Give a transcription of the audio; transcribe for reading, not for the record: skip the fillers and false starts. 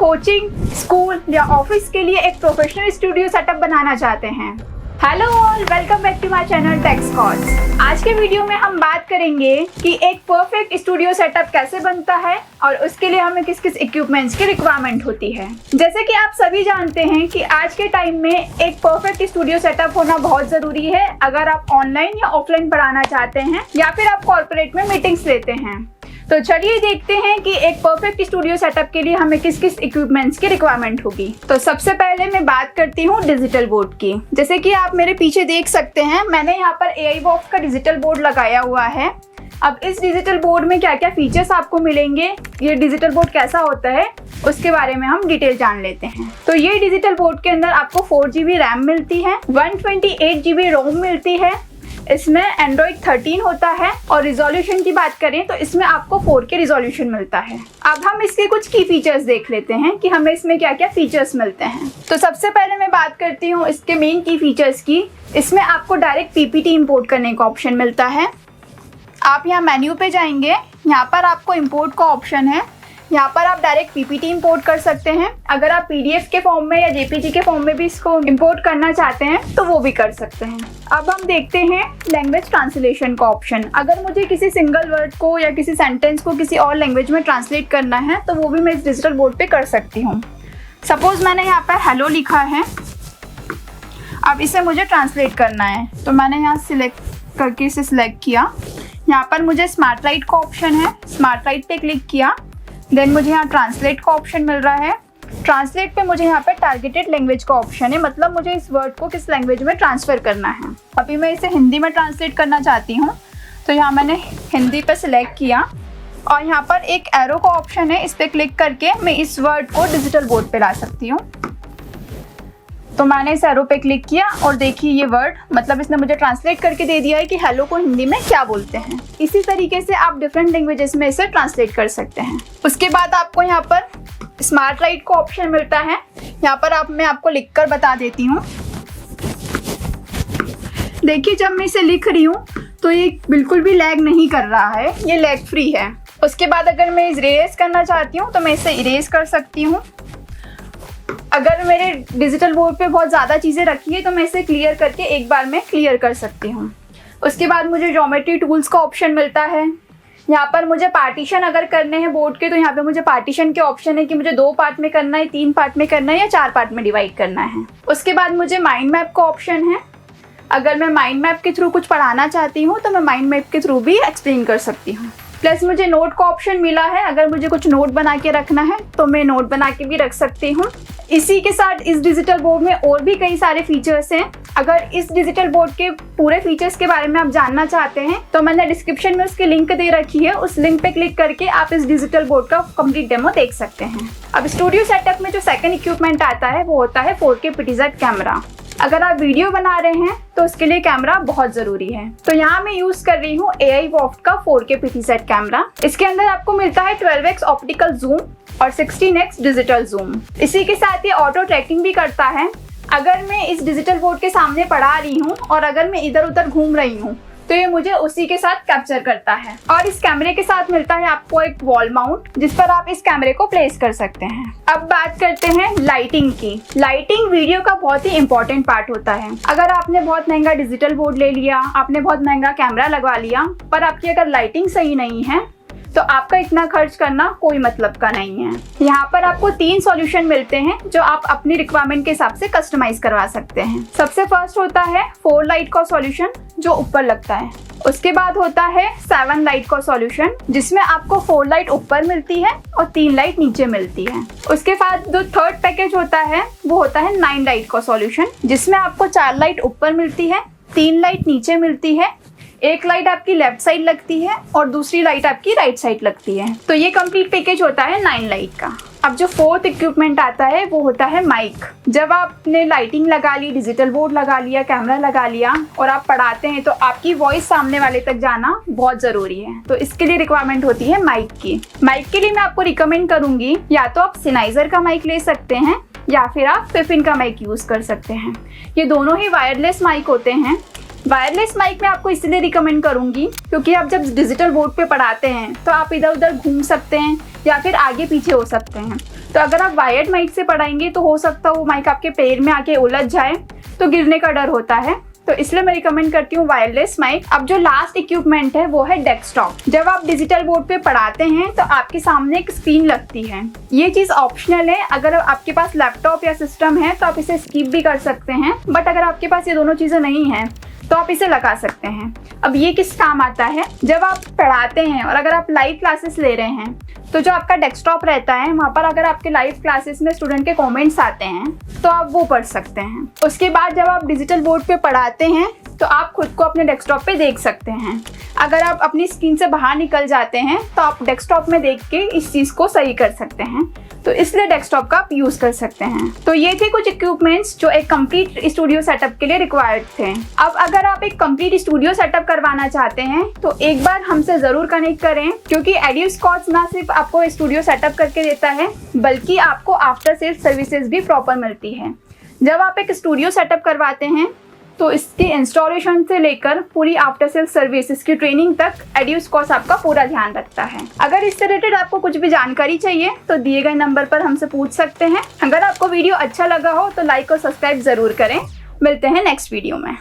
Coaching, school या office के लिए एक प्रोफेशनल स्टूडियो सेटअप बनाना चाहते हैं। Hello all, welcome back to my channel Tech Scots. आज के वीडियो में हम बात करेंगे कि एक परफेक्ट स्टूडियो सेटअप कैसे बनता है और उसके लिए हमें किस किस इक्विपमेंट्स की रिक्वायरमेंट होती है। जैसे कि आप सभी जानते हैं कि आज के टाइम में एक परफेक्ट स्टूडियो सेटअप होना बहुत ज़रूरी है अगर आप ऑनलाइन या ऑफलाइन पढ़ाना चाहते हैं या फिर आप कॉर्पोरेट में मीटिंग्स लेते हैं। तो चलिए देखते हैं कि एक परफेक्ट स्टूडियो सेटअप के लिए हमें किस किस इक्विपमेंट्स की रिक्वायरमेंट होगी। तो सबसे पहले मैं बात करती हूँ डिजिटल बोर्ड की। जैसे कि आप मेरे पीछे देख सकते हैं, मैंने यहाँ पर AI Voft का डिजिटल बोर्ड लगाया हुआ है। अब इस डिजिटल बोर्ड में क्या क्या फीचर्स आपको मिलेंगे, ये डिजिटल बोर्ड कैसा होता है, उसके बारे में हम डिटेल जान लेते हैं। तो ये डिजिटल बोर्ड के अंदर आपको 4GB रैम मिलती है, 128GB रोम मिलती है, इसमें Android 13 होता है और रिजोल्यूशन की बात करें तो इसमें आपको 4K रिजोल्यूशन मिलता है। अब हम इसके कुछ की फीचर्स देख लेते हैं कि हमें इसमें क्या क्या फीचर्स मिलते हैं। तो सबसे पहले मैं बात करती हूँ इसके मेन की फीचर्स की। इसमें आपको डायरेक्ट PPT इंपोर्ट करने का ऑप्शन मिलता है। आप यहाँ मेन्यू पे जाएंगे, यहाँ पर आपको इंपोर्ट का ऑप्शन है। यहाँ पर आप डायरेक्ट PPT इंपोर्ट कर सकते हैं। अगर आप PDF के फॉर्म में या JPG के फॉर्म में भी इसको इंपोर्ट करना चाहते हैं तो वो भी कर सकते हैं। अब हम देखते हैं लैंग्वेज ट्रांसलेशन का ऑप्शन। अगर मुझे किसी सिंगल वर्ड को या किसी सेंटेंस को किसी और लैंग्वेज में ट्रांसलेट करना है तो वो भी मैं इस डिजिटल बोर्ड पे कर सकती हूँ। सपोज मैंने यहाँ पर हेलो लिखा है, अब इसे मुझे ट्रांसलेट करना है तो मैंने यहाँ सिलेक्ट करके इसे सिलेक्ट किया। यहाँ पर मुझे स्मार्ट राइट का ऑप्शन है, स्मार्ट राइट पे क्लिक किया। देन मुझे यहाँ ट्रांसलेट का ऑप्शन मिल रहा है। ट्रांसलेट पे मुझे यहाँ पे टारगेटेड लैंग्वेज का ऑप्शन है, मतलब मुझे इस वर्ड को किस लैंग्वेज में ट्रांसफ़र करना है। अभी मैं इसे हिंदी में ट्रांसलेट करना चाहती हूँ तो यहाँ मैंने हिंदी पे सिलेक्ट किया और यहाँ पर एक एरो का ऑप्शन है, इस पर क्लिक करके मैं इस वर्ड को डिजिटल बोर्ड पे ला सकती हूँ। तो मैंने इस एरो पे क्लिक किया और देखिए ये वर्ड, मतलब इसने मुझे ट्रांसलेट करके दे दिया है कि हेलो को हिंदी में क्या बोलते हैं। इसी तरीके से आप डिफरेंट लैंग्वेजेस में इसे ट्रांसलेट कर सकते हैं। उसके बाद आपको यहाँ पर स्मार्ट राइट का ऑप्शन मिलता है। यहाँ पर मैं आपको लिख कर बता देती हूँ। देखिए जब मैं इसे लिख रही हूँ तो ये बिल्कुल भी लैग नहीं कर रहा है, ये लैग फ्री है। उसके बाद अगर मैं इरेज करना चाहती हूँ तो मैं इसे इरेज कर सकती हूँ। अगर मेरे डिजिटल बोर्ड पे बहुत ज़्यादा चीज़ें रखी है तो मैं इसे क्लियर करके एक बार में क्लियर कर सकती हूँ। उसके बाद मुझे ज्योमेट्री टूल्स का ऑप्शन मिलता है। यहाँ पर मुझे पार्टीशन अगर करने हैं बोर्ड के तो यहाँ पे मुझे पार्टीशन के ऑप्शन है कि मुझे 2 पार्ट में करना है, 3 पार्ट में करना है या 4 पार्ट में डिवाइड करना है। उसके बाद मुझे माइंड मैप का ऑप्शन है। अगर मैं माइंड मैप के थ्रू कुछ पढ़ाना चाहती हूँ तो मैं माइंड मैप के थ्रू भी एक्सप्लेन कर सकती हूँ। प्लस मुझे नोट का ऑप्शन मिला है, अगर मुझे कुछ नोट बना के रखना है तो मैं नोट बना के भी रख सकती हूँ। इसी के साथ इस डिजिटल बोर्ड में और भी कई सारे फीचर्स हैं। अगर इस डिजिटल बोर्ड के पूरे फीचर्स के बारे में आप जानना चाहते हैं तो मैंने डिस्क्रिप्शन में उसकी लिंक दे रखी है, उस लिंक पे क्लिक करके आप इस डिजिटल बोर्ड का कंप्लीट डेमो देख सकते हैं। अब स्टूडियो सेटअप में जो सेकंड इक्विपमेंट आता है वो होता है 4K PTZ कैमरा। अगर आप वीडियो बना रहे हैं तो उसके लिए कैमरा बहुत ज़रूरी है। तो यहाँ मैं यूज़ कर रही हूँ AI Voft का 4K PTZ कैमरा। इसके अंदर आपको मिलता है 12x ऑप्टिकल जूम और 16x डिजिटल जूम। इसी के साथ ये ऑटो ट्रैकिंग भी करता है। अगर मैं इस डिजिटल बोर्ड के सामने पढ़ा रही हूँ और अगर मैं इधर उधर घूम रही हूँ तो ये मुझे उसी के साथ कैप्चर करता है। और इस कैमरे के साथ मिलता है आपको एक वॉल माउंट जिस पर आप इस कैमरे को प्लेस कर सकते हैं। अब बात करते हैं लाइटिंग की। लाइटिंग वीडियो का बहुत ही इंपॉर्टेंट पार्ट होता है। अगर आपने बहुत महंगा डिजिटल बोर्ड ले लिया, आपने बहुत महंगा कैमरा लगवा लिया, पर आपकी अगर लाइटिंग सही नहीं है तो आपका इतना खर्च करना कोई मतलब का नहीं है। यहाँ पर आपको 3 सॉल्यूशन मिलते हैं जो आप अपनी रिक्वायरमेंट के हिसाब से कस्टमाइज करवा सकते हैं। सबसे फर्स्ट होता है 4 लाइट का सॉल्यूशन जो ऊपर लगता है। उसके बाद होता है 7 लाइट का सॉल्यूशन जिसमें आपको 4 लाइट ऊपर मिलती है और 3 लाइट नीचे मिलती है। उसके बाद जो थर्ड पैकेज होता है वो होता है 9 लाइट का सॉल्यूशन जिसमें आपको 4 लाइट ऊपर मिलती है, 3 लाइट नीचे मिलती है, एक लाइट आपकी लेफ्ट साइड लगती है और दूसरी लाइट आपकी राइट साइड लगती है। तो ये कंप्लीट पैकेज होता है 9 लाइट का। अब जो फोर्थ इक्विपमेंट आता है वो होता है माइक। जब आपने लाइटिंग लगा ली, डिजिटल बोर्ड लगा लिया, कैमरा लगा लिया और आप पढ़ाते हैं तो आपकी वॉइस सामने वाले तक जाना बहुत ज़रूरी है। तो इसके लिए रिक्वायरमेंट होती है माइक की। माइक के लिए मैं आपको रिकमेंड करूँगी या तो आप सेनाइजर का माइक ले सकते हैं या फिर आप फिफिन का माइक यूज़ कर सकते हैं। ये दोनों ही वायरलेस माइक होते हैं। वायरलेस माइक मैं आपको इसलिए रिकमेंड करूंगी क्योंकि आप जब डिजिटल बोर्ड पे पढ़ाते हैं तो आप इधर उधर घूम सकते हैं या फिर आगे पीछे हो सकते हैं। तो अगर आप वायर्ड माइक से पढ़ाएंगे तो हो सकता है वो माइक आपके पैर में आके उलझ जाए, तो गिरने का डर होता है। तो इसलिए मैं रिकमेंड करती हूँ वायरलेस माइक। अब जो लास्ट इक्विपमेंट है वो है डेस्कटॉप। जब आप डिजिटल बोर्ड पे पढ़ाते हैं तो आपके सामने एक स्क्रीन लगती है। ये चीज़ ऑप्शनल है, अगर आपके पास लैपटॉप या सिस्टम है तो आप इसे स्किप भी कर सकते हैं, बट अगर आपके पास ये दोनों चीज़ें नहीं हैं तो आप इसे लगा सकते हैं। अब ये किस काम आता है, जब आप पढ़ाते हैं और अगर आप लाइव क्लासेस ले रहे हैं तो जो आपका डेस्कटॉप रहता है वहाँ पर अगर आपके लाइव क्लासेस में स्टूडेंट के कमेंट्स आते हैं तो आप वो पढ़ सकते हैं। उसके बाद जब आप डिजिटल बोर्ड पे पढ़ाते हैं तो आप खुद को अपने डेस्कटॉप पे देख सकते हैं। अगर आप अपनी स्क्रीन से बाहर निकल जाते हैं तो आप डेस्कटॉप में देख के इस चीज़ को सही कर सकते हैं। तो इसलिए डेस्कटॉप का आप यूज़ कर सकते हैं। तो ये थे कुछ इक्विपमेंट्स जो एक कंप्लीट स्टूडियो सेटअप के लिए रिक्वायर्ड थे। अब अगर आप एक कंप्लीट स्टूडियो सेटअप करवाना चाहते हैं तो एक बार हमसे ज़रूर कनेक्ट करें, क्योंकि एड्यूस्कॉच ना सिर्फ आपको स्टूडियो सेटअप करके देता है बल्कि आपको आफ्टर सेल्स सर्विसेज भी प्रॉपर मिलती है। जब आप एक स्टूडियो सेटअप करवाते हैं तो इसके इंस्टॉलेशन से लेकर पूरी आफ्टर सेल सर्विस, इसकी ट्रेनिंग तक एड्यूस्कॉच आपका पूरा ध्यान रखता है। अगर इससे रिलेटेड आपको कुछ भी जानकारी चाहिए तो दिए गए नंबर पर हमसे पूछ सकते हैं। अगर आपको वीडियो अच्छा लगा हो तो लाइक और सब्सक्राइब ज़रूर करें। मिलते हैं नेक्स्ट वीडियो में।